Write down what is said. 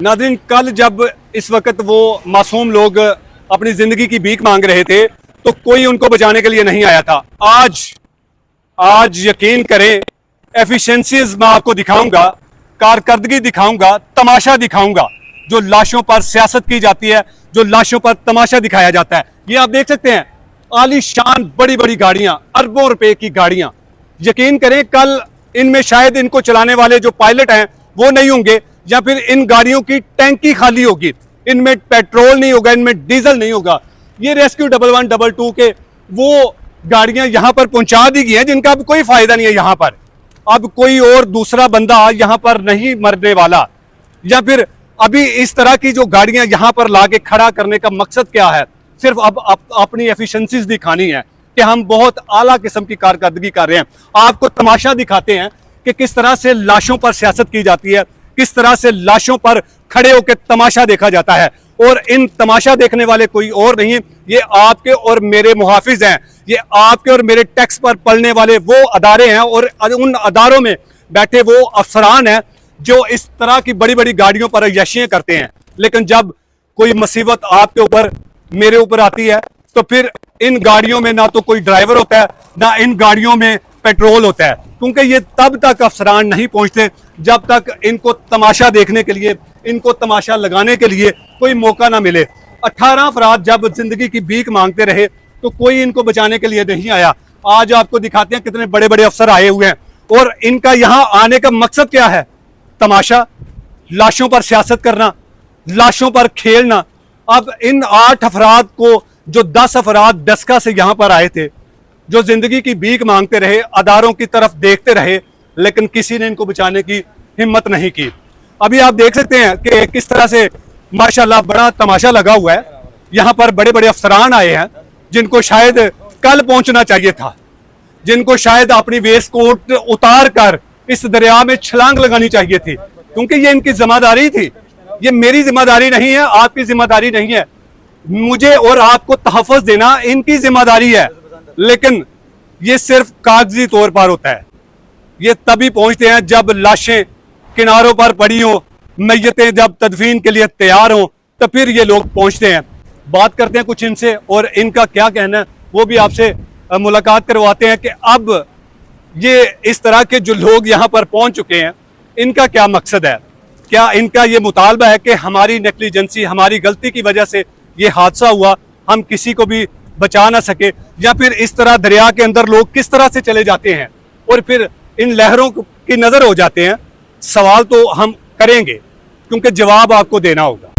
नाज़रीन, कल जब इस वक्त वो मासूम लोग अपनी जिंदगी की भीख मांग रहे थे तो कोई उनको बचाने के लिए नहीं आया था। आज यकीन करें, एफिशिएंसीज मैं आपको दिखाऊंगा, कारकर्दगी दिखाऊंगा, तमाशा दिखाऊंगा। जो लाशों पर सियासत की जाती है, जो लाशों पर तमाशा दिखाया जाता है। ये आप देख सकते हैं, आलीशान बड़ी बड़ी गाड़ियां, अरबों रुपए की गाड़ियां। यकीन करें, कल इनमें शायद इनको चलाने वाले जो पायलट हैं वो नहीं होंगे, या फिर इन गाड़ियों की टैंकी खाली होगी, इनमें पेट्रोल नहीं होगा, इनमें डीजल नहीं होगा। ये रेस्क्यू 1112 के वो गाड़ियां यहां पर पहुंचा दी गई हैं जिनका अब कोई फायदा नहीं है। यहां पर अब कोई और दूसरा बंदा यहां पर नहीं मरने वाला। या फिर अभी इस तरह की जो गाड़ियां यहां पर लाके खड़ा करने का मकसद क्या है? सिर्फ अब अपनी एफिशिएंसीज दिखानी है कि हम बहुत आला किस्म की कारकर्दगी कर रहे हैं। आपको तमाशा दिखाते हैं कि किस तरह से लाशों पर सियासत की जाती है, किस तरह से लाशों पर खड़े होकर तमाशा देखा जाता है। और इन तमाशा देखने वाले कोई और नहीं है, ये आपके और मेरे मुहाफिज हैं। ये आपके और मेरे टैक्स पर पलने वाले वो अदारे हैं और उन अदारों में बैठे वो अफसरान हैं जो इस तरह की बड़ी बड़ी गाड़ियों पर अय्याशियां करते हैं। लेकिन जब कोई मुसीबत आपके ऊपर, मेरे ऊपर आती है तो फिर इन गाड़ियों में ना तो कोई ड्राइवर होता है, ना इन गाड़ियों में पेट्रोल होता है। क्योंकि ये तब तक अफसरान नहीं पहुंचते जब तक इनको तमाशा देखने के लिए, इनको तमाशा लगाने के लिए कोई मौका ना मिले। 18 अफराद जब जिंदगी की भीख मांगते रहे तो कोई इनको बचाने के लिए नहीं आया। आज आपको दिखाते हैं कितने बड़े बड़े अफसर आए हुए हैं और इनका यहाँ आने का मकसद क्या है? तमाशा, लाशों पर सियासत करना, लाशों पर खेलना। अब इन 8 अफराद को, जो 10 अफराद डस्का से यहाँ पर आए थे, जो जिंदगी की भीख मांगते रहे, अदारों की तरफ देखते रहे, लेकिन किसी ने इनको बचाने की हिम्मत नहीं की। अभी आप देख सकते हैं कि किस तरह से माशाल्लाह बड़ा तमाशा लगा हुआ है। यहाँ पर बड़े बड़े अफसरान आए हैं जिनको शायद कल पहुंचना चाहिए था, जिनको शायद अपनी वेस्ट कोट उतार कर इस दरिया में छलांग लगानी चाहिए थी, क्योंकि ये इनकी जिम्मेदारी थी। ये मेरी जिम्मेदारी नहीं है, आपकी जिम्मेदारी नहीं है। मुझे और आपको तहफ़्फ़ुज़ देना इनकी जिम्मेदारी है, लेकिन ये सिर्फ कागजी तौर पर होता है। ये तभी पहुंचते हैं जब लाशें किनारों पर पड़ी हों, मैयतें जब तदफीन के लिए तैयार हों, तो फिर ये लोग पहुंचते हैं। बात करते हैं कुछ इनसे और इनका क्या कहना है वो भी आपसे मुलाकात करवाते हैं कि अब ये इस तरह के जो लोग यहाँ पर पहुंच चुके हैं, इनका क्या मकसद है। क्या इनका ये मुतालबा है कि हमारी नेग्लिजेंसी, हमारी गलती की वजह से ये हादसा हुआ, हम किसी को भी बचा ना सके, या फिर इस तरह दरिया के अंदर लोग किस तरह से चले जाते हैं और फिर इन लहरों की नजर हो जाते हैं। सवाल तो हम करेंगे क्योंकि जवाब आपको देना होगा।